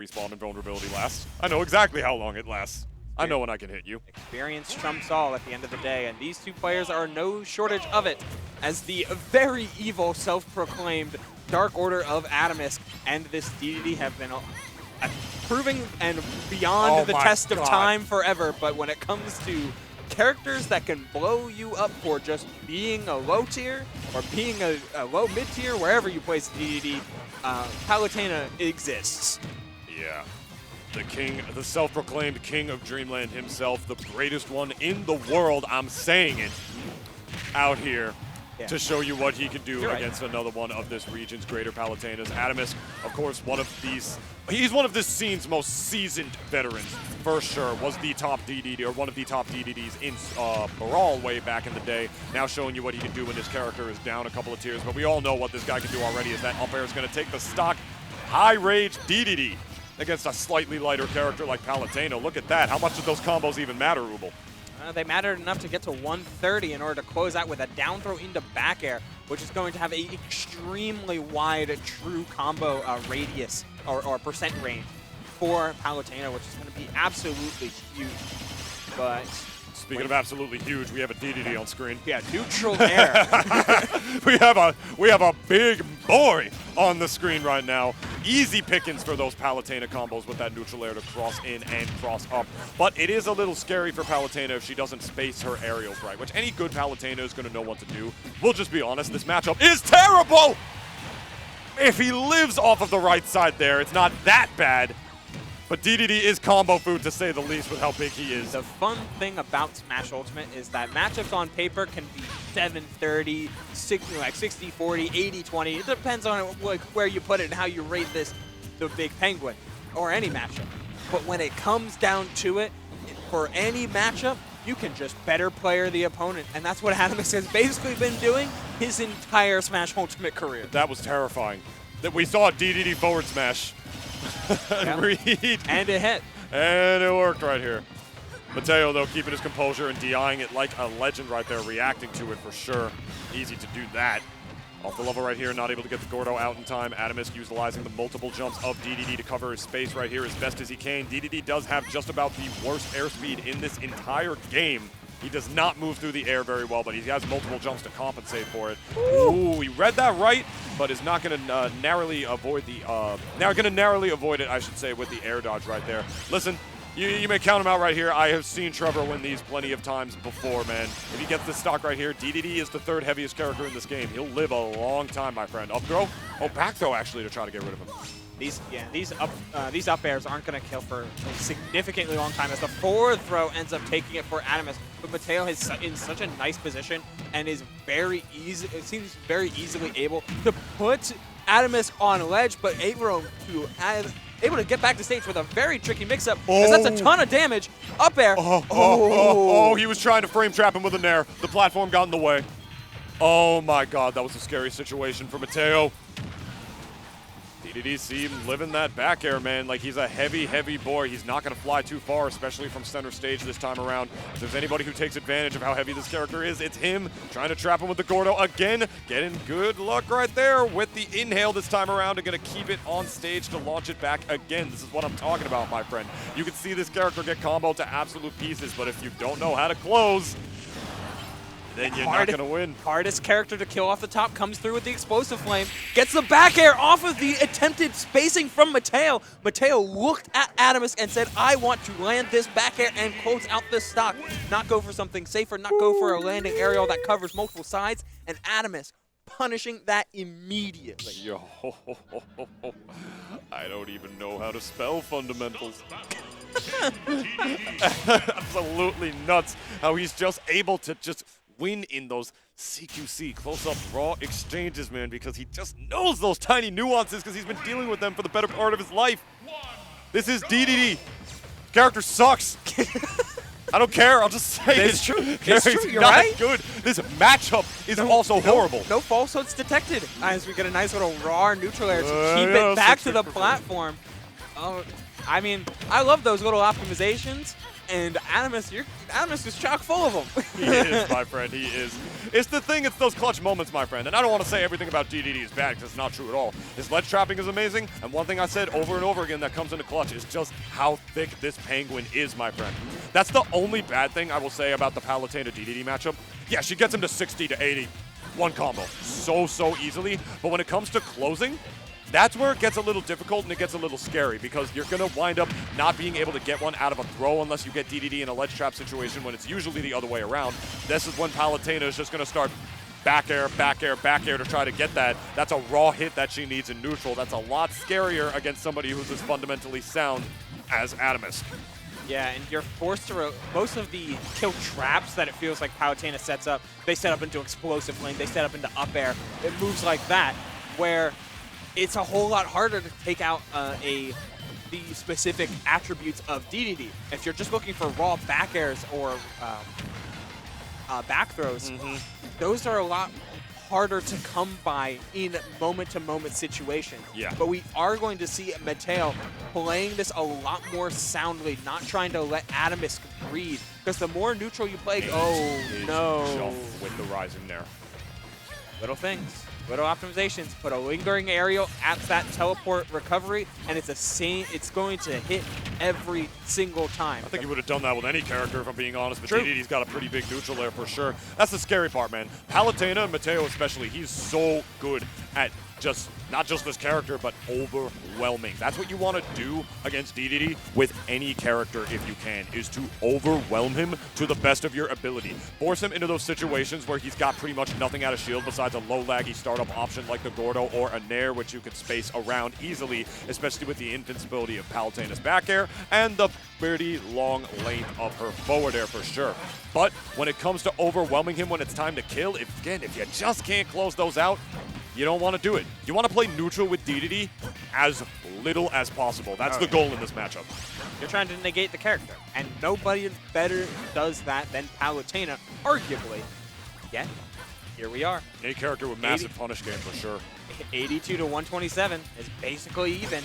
respawn and vulnerability lasts. I know exactly how long it lasts. I know when I can hit you. Experience trumps all at the end of the day, and these two players are no shortage of it, as the very evil self-proclaimed Dark Order of Atomsk and this Dedede have been proving and beyond the test of time forever. But when it comes to characters that can blow you up for just being a low tier or being a low mid tier, wherever you place Dedede, Palutena exists. Yeah. The king, the self-proclaimed king of Dreamland himself, the greatest one in the world, I'm saying it, out here to show you what he can do against another one of this region's greater Palutenas. Atomsk, of course, he's one of this scene's most seasoned veterans, for sure. Was the top Dedede, or one of the top Dededes in Brawl way back in the day. Now showing you what he can do when his character is down a couple of tiers. But we all know what this guy can do already, is that up air is going to take the stock high-rage Dedede against a slightly lighter character like Palutena. Look at that. How much do those combos even matter, Ubel? They mattered enough to get to 130 in order to close out with a down throw into back air, which is going to have an extremely wide true combo radius or percent range for Palutena, which is going to be absolutely huge. But speaking of absolutely huge, we have a Dedede on screen. Yeah, neutral air. we have a big boy on the screen right now. Easy pickings for those Palutena combos with that neutral air to cross in and cross up. But it is a little scary for Palutena if she doesn't space her aerials right, which any good Palutena is going to know what to do. We'll just be honest, this matchup is terrible! If he lives off of the right side there, it's not that bad. But Dedede is combo food, to say the least, with how big he is. The fun thing about Smash Ultimate is that matchups on paper can be 7-30, 60-40, 80-20. It depends on where you put it and how you rate the Big Penguin, or any matchup. But when it comes down to it, for any matchup, you can just better player the opponent. And that's what Atomsk has basically been doing his entire Smash Ultimate career. That was terrifying. That we saw Dedede forward smash. Read. And it hit. And it worked right here. Mateo, though, keeping his composure and DIing it like a legend right there, reacting to it for sure. Easy to do that. Off the level right here, not able to get the Gordo out in time. Atomsk utilizing the multiple jumps of Dedede to cover his space right here as best as he can. Dedede does have just about the worst airspeed in this entire game. He does not move through the air very well, but he has multiple jumps to compensate for it. Ooh, he read that right, but is not going to narrowly avoid it, I should say, with the air dodge right there. Listen, you may count him out right here. I have seen Trevor win these plenty of times before, man. If he gets this stock right here, Dedede is the third heaviest character in this game. He'll live a long time, my friend. Up throw? Oh, back throw, actually, to try to get rid of him. These up airs aren't going to kill for a significantly long time, as the forward throw ends up taking it for Atomsk. But Mateo is in such a nice position and is it seems very easily able to put Atomsk on ledge, but able to get back to stage with a very tricky mix-up, as that's a ton of damage. Up air. He was trying to frame trap him with a nair. The platform got in the way. Oh my god, that was a scary situation for Mateo. Dedede see him living that back air, man. Like, he's a heavy, heavy boy. He's not going to fly too far, especially from center stage this time around. If there's anybody who takes advantage of how heavy this character is, it's him. Trying to trap him with the Gordo again. Getting good luck right there with the inhale this time around, and going to keep it on stage to launch it back again. This is what I'm talking about, my friend. You can see this character get comboed to absolute pieces, but if you don't know how to close, then you're not going to win. Hardest character to kill off the top comes through with the explosive flame. Gets the back air off of the attempted spacing from Mateo. Mateo looked at Atomsk and said, I want to land this back air and close out this stock. Not go for something safer, not go for a landing aerial that covers multiple sides. And Atomsk punishing that immediately. Yo, I don't even know how to spell fundamentals. Absolutely nuts how he's just able to just win in those CQC, close-up raw exchanges, man, because he just knows those tiny nuances because he's been dealing with them for the better part of his life. This is Dedede. Character sucks. I don't care. I'll just say it's true. It's true. You're not right. Good. This matchup is also horrible. No falsehoods detected as we get a nice little raw neutral air to keep it back to the platform. Oh, I mean, I love those little optimizations, and Adamus is chock full of them. He is, my friend, he is. It's the thing, it's those clutch moments, my friend. And I don't want to say everything about Dedede is bad, because it's not true at all. His ledge trapping is amazing, and one thing I said over and over again that comes into clutch is just how thick this Penguin is, my friend. That's the only bad thing I will say about the Palutena Dedede matchup. Yeah, she gets him to 60 to 80. One combo. So easily. But when it comes to closing, that's where it gets a little difficult and it gets a little scary because you're going to wind up not being able to get one out of a throw unless you get Dedede in a ledge trap situation when it's usually the other way around. This is when Palutena is just going to start back air, back air, back air to try to get that. That's a raw hit that she needs in neutral. That's a lot scarier against somebody who's as fundamentally sound as Atomsk. Yeah, and you're forced to most of the kill traps that it feels like Palutena sets up, they set up into explosive lane, they set up into up air. It moves like that, where it's a whole lot harder to take out the specific attributes of Dedede. If you're just looking for raw back airs or back throws, those are a lot harder to come by in moment-to-moment situations. Yeah. But we are going to see Mateo playing this a lot more soundly, not trying to let Atomsk breathe. Because the more neutral you play, no. With the rising there. Little things, little optimizations. Put a lingering aerial at that teleport recovery, and it's going to hit every single time. I think he would have done that with any character, if I'm being honest, but Dedede's got a pretty big neutral there for sure. That's the scary part, man. Palutena and Mateo especially, he's so good at not just this character, but overwhelming. That's what you want to do against Dedede with any character if you can, is to overwhelm him to the best of your ability. Force him into those situations where he's got pretty much nothing out of shield besides a low laggy startup option like the Gordo or a Nair, which you can space around easily, especially with the invincibility of Palutena's back air and the pretty long length of her forward air for sure. But when it comes to overwhelming him when it's time to kill, if you just can't close those out, you don't want to do it. You want to play neutral with Dedede as little as possible. That's the goal in this matchup. You're trying to negate the character, and nobody better does that than Palutena, arguably. Yet, here we are. Any character with massive punish game for sure. 82 to 127 is basically even.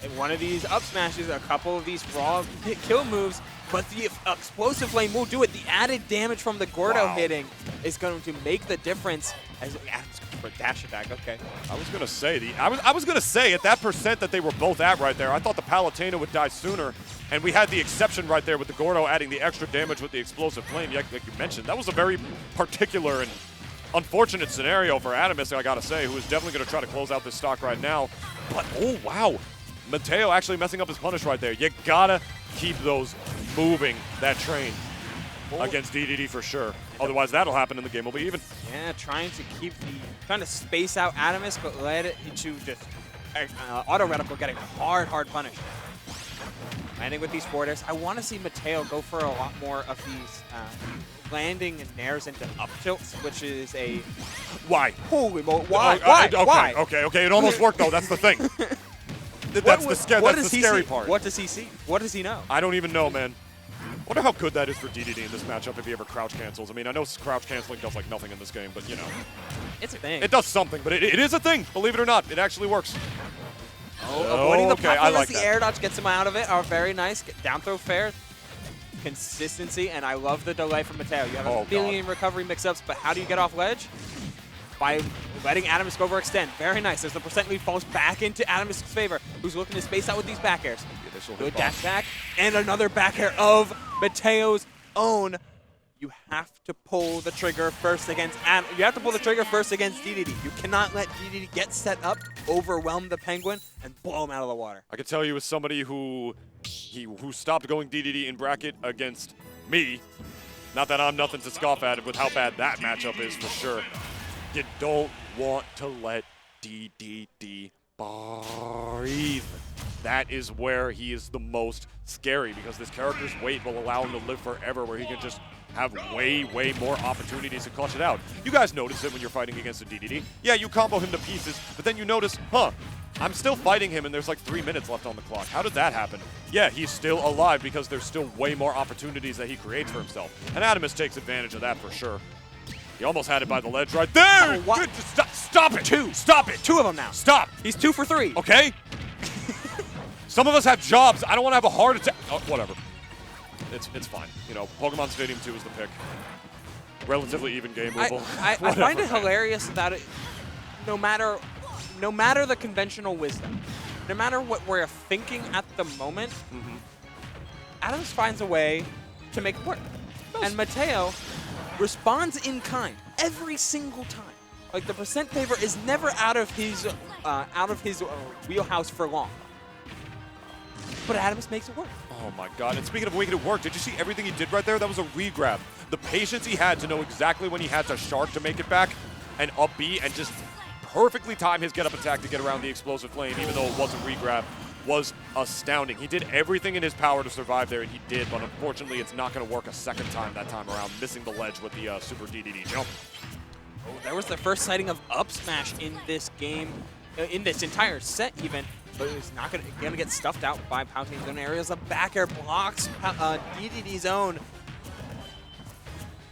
In one of these up smashes, a couple of these raw kill moves, but the explosive flame will do it. The added damage from the Gordo hitting is going to make the difference. As Adam's going for a dash attack. Okay. I was gonna say I was gonna say at that percent that they were both at right there, I thought the Palutena would die sooner, and we had the exception right there with the Gordo adding the extra damage with the explosive flame. Like you mentioned, that was a very particular and unfortunate scenario for Atomsk, I gotta say, who is definitely gonna try to close out this stock right now. But oh wow, Mateo actually messing up his punish right there. You gotta keep those moving, that train, against Dedede for sure. Otherwise, that'll happen and the game will be even. Yeah, trying to space out Atomsk, but led it into just auto reticle getting hard punish. Landing with these borders. I want to see Mateo go for a lot more of these landing and nairs into up tilts, which is a... Why? Holy moly, why? Why? Okay, it almost worked though, that's the thing. That's the scary part. What does he see? What does he know? I don't even know, man. Wonder how good that is for Dedede in this matchup if he ever crouch cancels. I mean, I know crouch canceling does like nothing in this game, but you know. It's a thing. It does something, but it is a thing. Believe it or not, it actually works. Avoiding the platform like as the air dodge gets him out of it. Very nice. Down throw fair. Consistency, and I love the delay from Mateo. You have a billion recovery mix-ups, but how do you get off ledge? By letting Atomsk overextend. Very nice. As the percent lead falls back into Atomsk's favor, who's looking to space out with these back airs. Good dash back, and another back air of Mateo's own. You have to pull the trigger first against Dedede. You cannot let Dedede get set up, overwhelm the Penguin, and blow him out of the water. I can tell you as somebody who stopped going Dedede in bracket against me, not that I'm nothing to scoff at with how bad that matchup is for sure. You don't want to let Dedede breathe. That is where he is the most scary because this character's weight will allow him to live forever where he can just have way more opportunities to clutch it out. You guys notice it when you're fighting against a Dedede. Yeah, you combo him to pieces, but then you notice, I'm still fighting him and there's like 3 minutes left on the clock. How did that happen? Yeah, he's still alive because there's still way more opportunities that he creates for himself. And Atomsk takes advantage of that for sure. He almost had it by the ledge right there! What? Stop it! Stop it! Two of them now. Stop! He's 2 for 3. Okay? Some of us have jobs. I don't want to have a heart attack. Oh, whatever. It's fine. You know, Pokemon Stadium 2 is the pick. Relatively even game, Ripple. I find it hilarious that no matter the conventional wisdom, no matter what we're thinking at the moment, Adams finds a way to make it work. And Mateo responds in kind every single time. Like, the percent favor is never out of his wheelhouse for long. But Adams makes it work. Oh my god, and speaking of making it work, did you see everything he did right there? That was a re-grab. The patience he had to know exactly when he had to shark to make it back and up B and just perfectly time his get-up attack to get around the explosive flame, even though it wasn't re-grab, was astounding. He did everything in his power to survive there, and he did, but unfortunately it's not going to work a second time that time around, missing the ledge with the super DDD jump. Oh, there was the first sighting of up smash in this game, in this entire set even, but it's not going to get stuffed out by Palutena's own areas. The back air blocks DDD's own.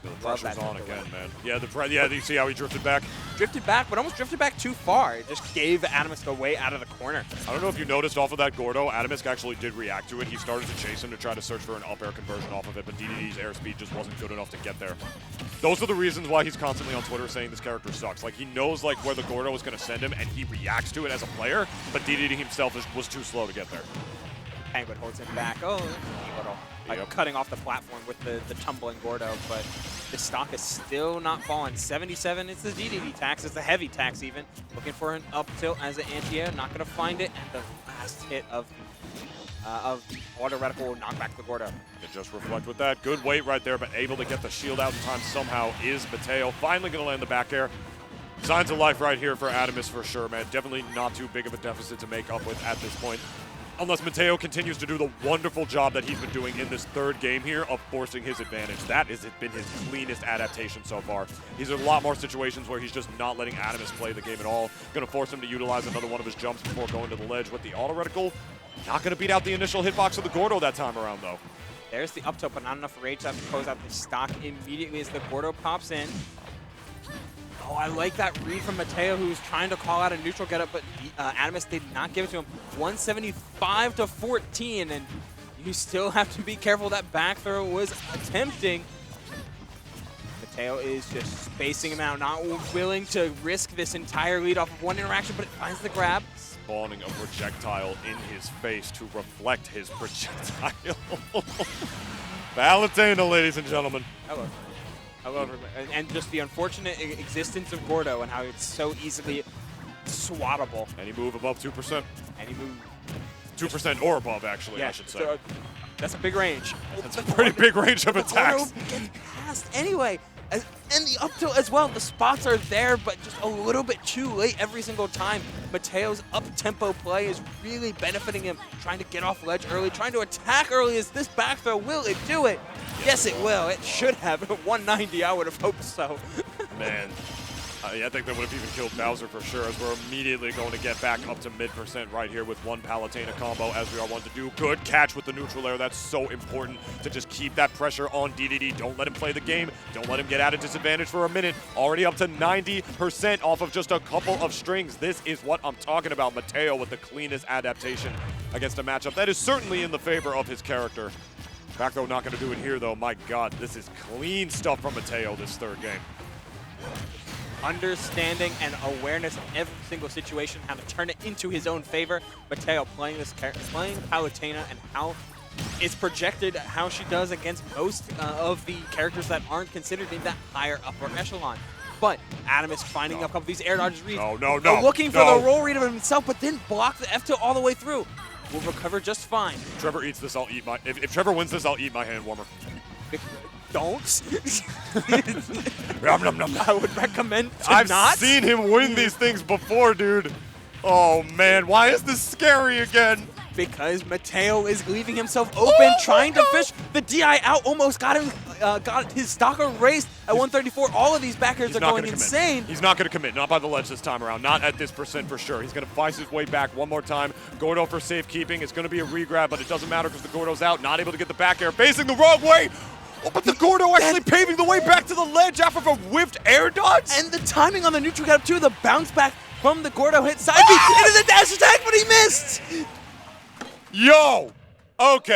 The pressure's on again, man. Yeah, do you see how he drifted back? Drifted back, but almost drifted back too far. It just gave Atomsk a way out of the corner. I don't know if you noticed off of that Gordo, Atomsk actually did react to it. He started to chase him to try to search for an up air conversion off of it, but DDD's airspeed just wasn't good enough to get there. Those are the reasons why he's constantly on Twitter saying this character sucks. Like, he knows like where the Gordo is going to send him, and he reacts to it as a player, but DDD himself was too slow to get there. Penguin holds him back. Oh, like cutting off the platform with the tumbling Gordo, but the stock is still not falling. 77, it's the DDD tax, it's the heavy tax even. Looking for an up tilt as an anti-air, not going to find it, and the last hit of the auto reticle will knock back the Gordo. It just reflect with that. Good weight right there, but able to get the shield out in time somehow is Mateo. Finally going to land the back air. Signs of life right here for Atomsk for sure, man. Definitely not too big of a deficit to make up with at this point. Unless Mateo continues to do the wonderful job that he's been doing in this third game here of forcing his advantage. That has been his cleanest adaptation so far. He's in a lot more situations where he's just not letting Atomsk play the game at all. Going to force him to utilize another one of his jumps before going to the ledge with the auto reticle. Not going to beat out the initial hitbox of the Gordo that time around, though. There's the up tilt, but not enough rage to have to close out the stock immediately as the Gordo pops in. Oh, I like that read from Mateo, who was trying to call out a neutral getup, but Atomsk did not give it to him. 175 to 14, and you still have to be careful. That back throw was tempting. Mateo is just spacing him out, not willing to risk this entire lead off of one interaction, but it finds the grab. Spawning a projectile in his face to reflect his projectile. Palutena, ladies and gentlemen. Hello. Hello, everybody. And just the unfortunate existence of Gordo and how it's so easily swattable. Any move above 2%? Any move. 2% or above, actually, yeah, I should say. So that's a big range. That's a pretty big range of attacks. Gordo gets past anyway. And the up tilt as well. The spots are there, but just a little bit too late every single time. Mateo's up-tempo play is really benefiting him, trying to get off ledge early, trying to attack early. Is this back throw, will it do it? Yes, it will. It should have. 190, I would have hoped so. Man, I think that would have even killed Bowser for sure, as we're immediately going to get back up to mid% right here with one Palutena combo, as we are one to do. Good catch with the neutral air. That's so important to just keep that pressure on DDD. Don't let him play the game. Don't let him get at a disadvantage for a minute. Already up to 90% off of just a couple of strings. This is what I'm talking about. Mateo with the cleanest adaptation against a matchup that is certainly in the favor of his character. Back throw not going to do it here, though. My God, this is clean stuff from Mateo this third game. Understanding and awareness of every single situation, how to turn it into his own favor. Mateo playing Palutena and how it's projected how she does against most of the characters that aren't considered in that higher upper echelon. But Atomsk finding a couple of these air dodges reads. No. Looking for the roll read of himself, but didn't block the F tilt all the way through. Will recover just fine. If Trevor eats this, I'll eat my. If Trevor wins this, I'll eat my hand warmer. Don't. Nom, nom, nom. I would recommend to I've not. seen him win these things before, dude. Oh man, why is this scary again? Because Mateo is leaving himself open, trying to fish the DI out. Almost got him, got his stock erased at 134. All of these backers are going insane. He's not going to commit, not by the ledge this time around, not at this percent for sure. He's going to fight his way back one more time. Gordo for safekeeping. It's going to be a re-grab, but it doesn't matter because the Gordo's out, not able to get the back air, facing the wrong way. Oh, but the Gordo actually paving the way back to the ledge after a whiffed air dodge. And the timing on the neutral getup too, the bounce back from the Gordo hit side B. It is a dash attack, but he missed. Yo! Okay.